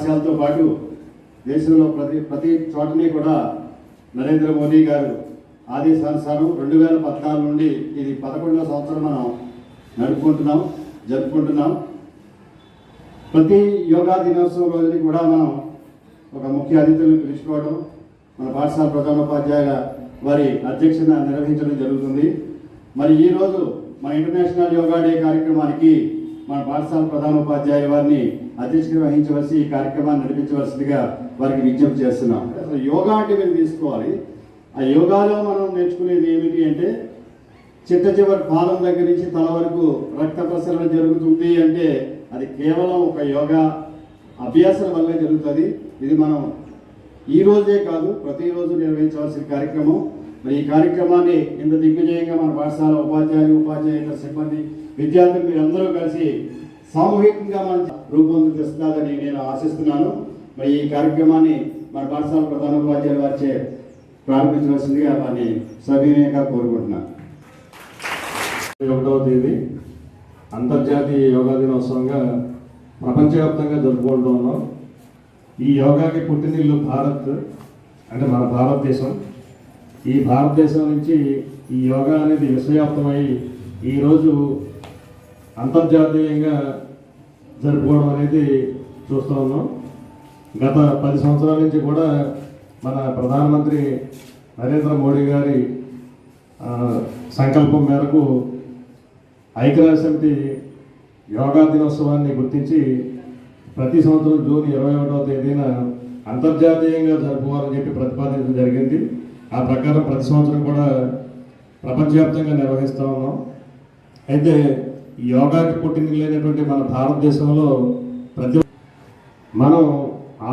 పాఠశాలతో పాటు దేశంలో ప్రతి చోటని కూడా నరేంద్ర మోదీ గారు ఆదేశానుసారం 2014 నుండి ఇది 11వ సంవత్సరం మనం జరుపుకుంటున్నాం. ప్రతి యోగా దినోత్సవం రోజుని కూడా మనం ఒక ముఖ్య అతిథులను పిలుచుకోవడం, మన పాఠశాల ప్రధానోపాధ్యాయుల వారి అధ్యక్షత నిర్వహించడం జరుగుతుంది. మరి ఈరోజు మన ఇంటర్నేషనల్ యోగా డే కార్యక్రమానికి మన పాఠశాల ప్రధానోపాధ్యాయుల వారిని అధ్యక్షత వహించవలసి ఈ కార్యక్రమాన్ని నడిపించవలసిందిగా వారికి విజ్ఞప్తి చేస్తున్నాం. అసలు యోగా అంటే మేము తీసుకోవాలి. ఆ యోగాలో మనం నేర్చుకునేది ఏమిటి అంటే చివరి పాదం దగ్గర నుంచి తల వరకు రక్త ప్రసరణ జరుగుతుంది అంటే అది కేవలం ఒక యోగా అభ్యాసం వల్ల జరుగుతుంది. ఇది మనం ఈ రోజే కాదు ప్రతిరోజు నిర్వహించవలసిన కార్యక్రమం. మరి ఈ కార్యక్రమాన్ని ఇంత దిగ్విజయంగా మన పాఠశాల ఉపాధ్యాయుల సిబ్బంది విద్యార్థులు మీరందరూ కలిసి సామూహికంగా మనం రూపొందిస్తారని నేను ఆశిస్తున్నాను. మరి ఈ కార్యక్రమాన్ని మన పాఠశాల ప్రధానోపాధ్యాయుల వారిచే ప్రారంభించవలసిందిగా వారిని సవినయంగా కోరుకుంటున్నాను. 1వ తేదీ అంతర్జాతీయ యోగా దినోత్సవంగా ప్రపంచవ్యాప్తంగా జరుపుకుంటున్నాం. ఈ యోగాకి పుట్టినిల్లు భారత్ అంటే మన భారతదేశం. ఈ భారతదేశం నుంచి ఈ యోగా అనేది విశ్వవ్యాప్తమై ఈరోజు అంతర్జాతీయంగా జరుపుకోవడం అనేది చూస్తూ ఉన్నాం. గత 10 సంవత్సరాల నుంచి కూడా మన ప్రధానమంత్రి నరేంద్ర మోడీ గారి సంకల్పం మేరకు ఐక్యరాజ్య సమితి యోగా దినోత్సవాన్ని గుర్తించి ప్రతి సంవత్సరం జూన్ 21వ తేదీన అంతర్జాతీయంగా జరుపుకోవాలని చెప్పి ప్రతిపాదించడం జరిగింది. ఆ ప్రకారం ప్రతి సంవత్సరం కూడా ప్రపంచవ్యాప్తంగా నిర్వహిస్తూ ఉన్నాం. అయితే యోగాకి పుట్టినటువంటి మన భారతదేశంలో మనం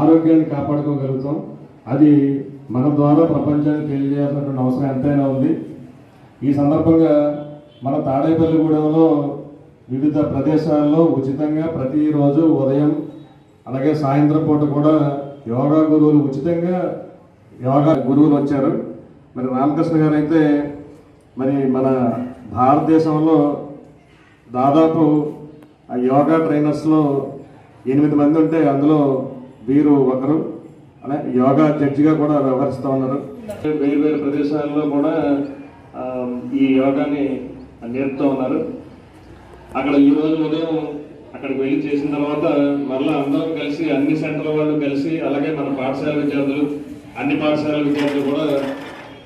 ఆరోగ్యాన్ని కాపాడుకోగలుగుతాం. అది మన ద్వారా ప్రపంచానికి తెలియజేయాల్సినటువంటి అవసరం ఎంతైనా ఉంది. ఈ సందర్భంగా మన తాడేపల్లిగూడెంలో వివిధ ప్రదేశాల్లో ఉచితంగా ప్రతిరోజు ఉదయం అలాగే సాయంత్రం పూట కూడా యోగా గురువులు ఉచితంగా యోగా గురువులు వచ్చారు. మరి రామకృష్ణ గారు అయితే మరి మన భారతదేశంలో దాదాపు ఆ యోగా ట్రైనర్స్లో 8 మంది ఉంటే అందులో వీరు ఒకరు. అలా యోగా జడ్జిగా కూడా వ్యవహరిస్తూ ఉన్నారు. వేరు ప్రదేశాల్లో కూడా ఈ యోగాని నేర్పుతూ ఉన్నారు. అక్కడ ఈరోజు ఉదయం అక్కడికి వెళ్ళి చేసిన తర్వాత మళ్ళీ అందరం కలిసి అన్ని సెంటర్ల వాళ్ళు కలిసి అలాగే మన పాఠశాల విద్యార్థులు అన్ని పాఠశాల విద్యార్థులు కూడా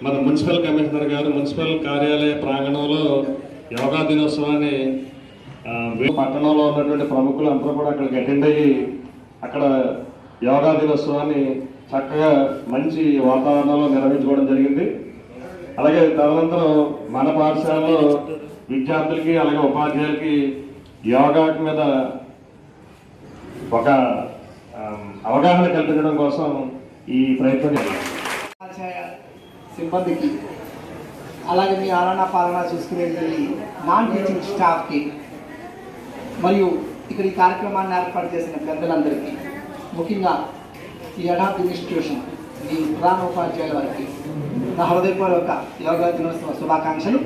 మన మున్సిపల్ కమిషనర్ గారు మున్సిపల్ కార్యాలయ ప్రాంగణంలో యోగా దినోత్సవాన్ని పట్టణంలో ఉన్నటువంటి ప్రముఖులు అందరూ కూడా అక్కడికి అటెండ్ అయ్యి అక్కడ యోగా దినోత్సవాన్ని చక్కగా మంచి వాతావరణంలో నిర్వహించుకోవడం జరిగింది. అలాగే తదనంతరం మన పాఠశాలలో విద్యార్థులకి అలాగే ఉపాధ్యాయులకి యోగా మీద ఒక అవగాహన కల్పించడం కోసం ఈ ప్రయత్నం సిబ్బందికి అలాగే మీ ఆలనా పాలన చూసుకునే నాన్ టీచింగ్ స్టాఫ్కి మరియు ఇక్కడ ఈ కార్యక్రమాన్ని ఏర్పాటు చేసిన పెద్దలందరికీ ముఖ్యంగా ఈ అడాప్ట్ ఇన్స్టిట్యూషన్ ఈ ప్రధాన ఉపాధ్యాయుల వారికి నా హృదయపూర్వక యోగా దినోత్సవ శుభాకాంక్షలు.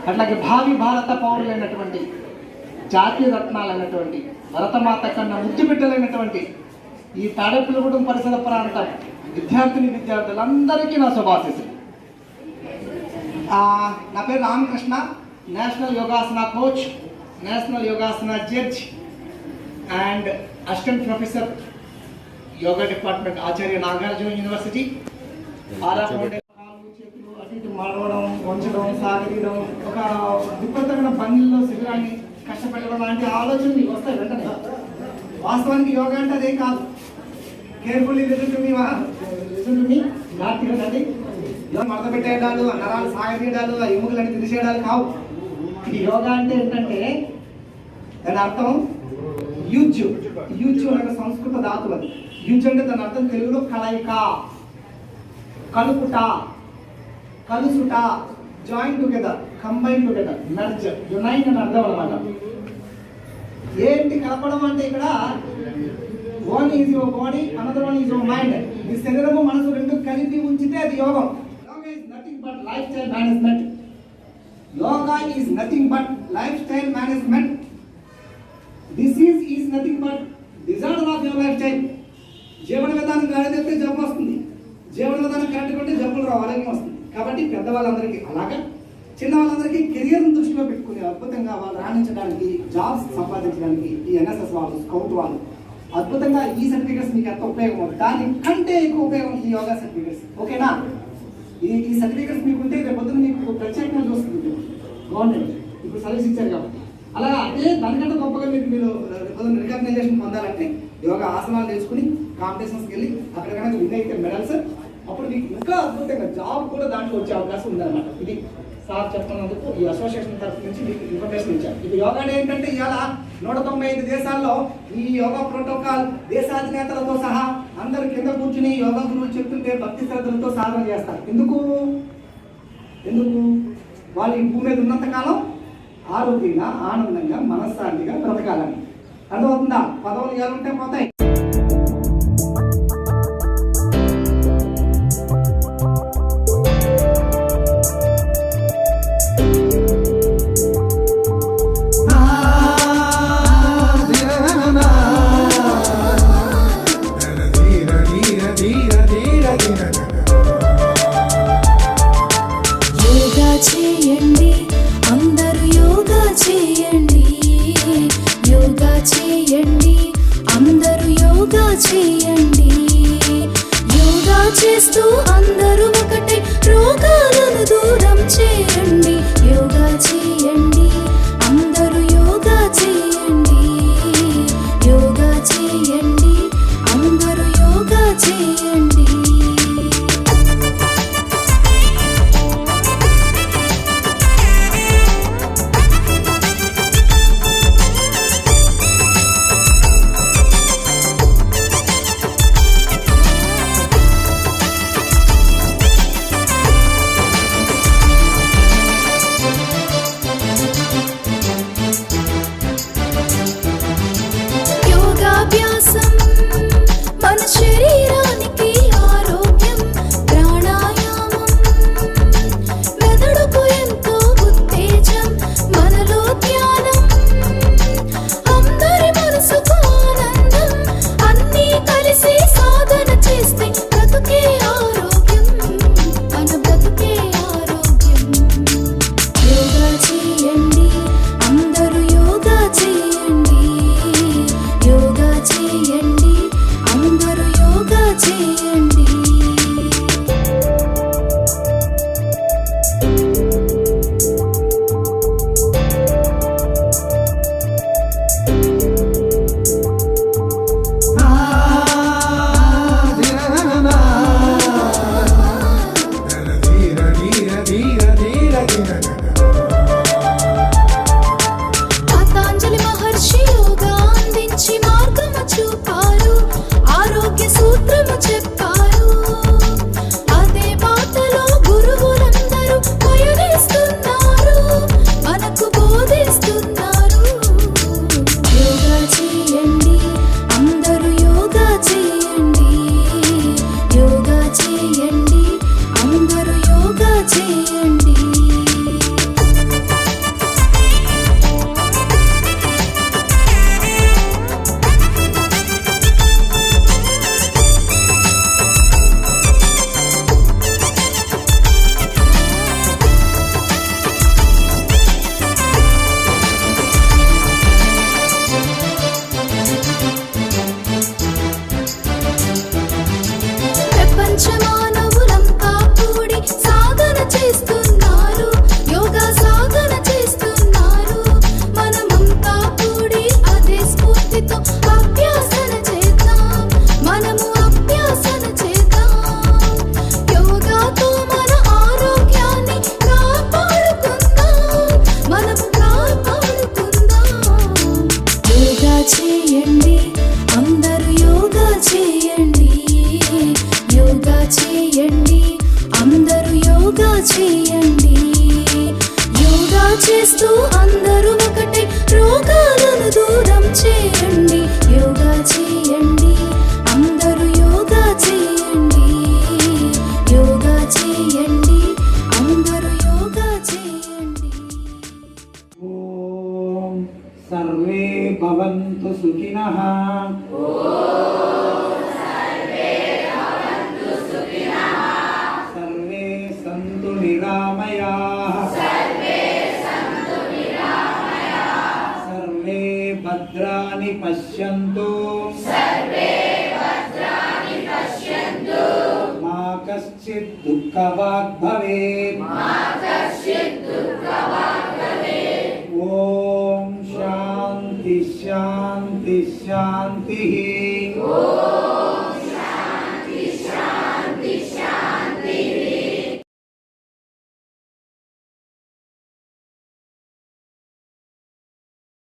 అట్లాగే భావి భారత పౌరులైనటువంటి జాతీయ రత్నాలైనటువంటి భరతమాత కన్నా ముద్దు బిడ్డలైనటువంటి ఈ తాడేపల్లిగూడెం పరిసర ప్రాంతం విద్యార్థులందరికీ నా శుభాశీస్సులు. నా పేరు Ramakrishna, national yogasana coach, national yogasana judge and assistant professor yoga department Acharya Nagarjuna university. చేతులు అటు ఇటు మడవడం, వంచడం, సాగదీయడం, ఒక విపరీతమైన బండిల్లో శరీరాన్ని కష్టపెట్టడం లాంటి ఆలోచనలు వస్తాయి వెంటనే. వాస్తవానికి యోగా అంటే అదే కాదు. కేర్ఫుల్లీ లిసన్ టు మీ నాటి మడత పెట్టేయడాలు, నరాలు సాగదీయడాలు, ఆ ఎముకలని తీసేయడాలు కావు. ఈ యోగా అంటే ఏంటంటే దాని అర్థం యూజ్ అనే సంస్కృత ధాతువు. అది యూజ్ అంటే దాని అర్థం తెలుగులో కలయిక, కలుపుట, కలుసుట, join together, combine together, merge, unite అని అర్థం అన్నమాట. ఏంటి కలపడం అంటే ఇక్కడ one is your body, another one is your mind. ఈ శరీరము మనసు రెండు కలిపి ఉంచితే అది యోగం. Yoga is nothing but life style management. Yoga is nothing but life style management. Disease is nothing but disorder of your lifestyle. జీవన విధానం గాడిదైతే జబ్బు వస్తుంది, జీవన విధానం కరెక్ట్గా ఉంటే జబ్బులు రావు, ఆరోగ్యం వస్తుంది. కాబట్టి పెద్దవాళ్ళందరికీ అలాగా చిన్న వాళ్ళందరికీ కెరియర్ను దృష్టిలో పెట్టుకుని అద్భుతంగా వాళ్ళు రాణించడానికి, జాబ్స్ సంపాదించడానికి ఈ ఎన్ఎస్ఎస్ వాళ్ళు, స్కౌట్ వాళ్ళు అద్భుతంగా ఈ సర్టిఫికేట్స్ మీకు ఎంత ఉపయోగం అవుతుంది, దానికంటే ఎక్కువ ఉపయోగం ఈ యోగా సర్టిఫికేట్స్. ఓకేనా? ఈ సర్టిఫికేట్స్ మీకుంటే రేపు పొద్దున మీకు ప్రత్యేకంగా చూస్తుంది గవర్నమెంట్, ఇప్పుడు సర్వీస్ ఇచ్చారు కాబట్టి. అలా అదే దానికంటే గొప్పగా మీరు పొద్దున రికగ్నైజేషన్ పొందాలంటే యోగా ఆసనాలు నేర్చుకుని కాంపిటీషన్స్కి వెళ్ళి అక్కడ కనుక విన్ అయితే మెడల్స్, అప్పుడు మీకు ఇంకా అద్భుతంగా జాబ్ కూడా దాంట్లో వచ్చే అవకాశం ఉందన్నమాట. ఇది సార్ చెప్తున్నందుకు ఈ అసోసియేషన్ తరఫు నుంచి మీకు ఇన్ఫర్మేషన్ ఇచ్చారు. ఇది యోగా డే ఏంటంటే ఇవాళ 195 దేశాల్లో ఈ యోగా ప్రోటోకాల్ దేశాధినేతలతో సహా అందరు కింద కూర్చుని యోగా గురువులు చెప్తుంటే భక్తి శ్రద్ధలతో సాధన చేస్తారు. ఎందుకు వాళ్ళు ఈ భూమి మీద ఉన్నంతకాలం ఆరోగ్యంగా, ఆనందంగా, మనశ్శాంతిగా బ్రతకాలని. అర్థమవుతుందా? పదవులు ఏమంటే పోతాయి. చేస్తూ అందరూ ఒకటే రోగాలను దూరం చేయండి. యోగా చేయండి, అందరూ యోగా చేయండి. యోగా చేయండి, అందరూ యోగా చేయండి. మన శరీరానికి ఆరోగ్యం, ప్రాణాయామం మెదడుకు ఎంతో ఉత్తేజం, మనలో ధ్యానం, అందరి మనసుకు ఆనందం, అన్నీ కలిసి సాధన చేస్తే బ్రతుకే ఆరోగ్యం, మన బ్రతుకే ఆరోగ్యం. యోగా చేయండి, అందరూ యోగా చేయండి. యోగా చేయండి, అందరూ యోగా చేయండి. పతాంజలి మహర్షి యోగా అందించి మార్గము చూపారు, ఆరోగ్య సూత్రము చెప్పారు. అదే బాటలో గురువులందరూ పయనిస్తున్నారు, మనకు బోధిస్తున్నారు. యోగా చేయండి, అందరూ యోగా చేయండి. యోగా చేయండి, అందరూ యోగా చేయండి. ప్రపంచ మానవులంతా కూడి సాధన చేస్తున్నారు, యోగా సాధన చేస్తున్నారు. మనమంతా కూడి అదే స్ఫూర్తితో అభ్యాసన చేద్దాం, మనము అభ్యాసన చేద్దాం. యోగాతో మన ఆరోగ్యాన్ని కాపాడుకుందాం, మనము కాపాడుకుందాం. యోగా చేయండి, అందరూ యోగా చేయండి. యోగా చేయండి, అందరూ యోగా చేయండి. యోగా చేస్తూ అందరూ ఒకటే రోగాలను దూరం చేయండి. యోగా చేయండి, అందరూ యోగా చేయండి. యోగా చేయండి, అందరూ యోగా చేయండి. ఓం సర్వే భవంతు సుఖినః. భద్రాणि पश्यन्तु मा कश्चित् दुःखभाग् भवेत् ॐ शान्ति शान्ति शान्तिः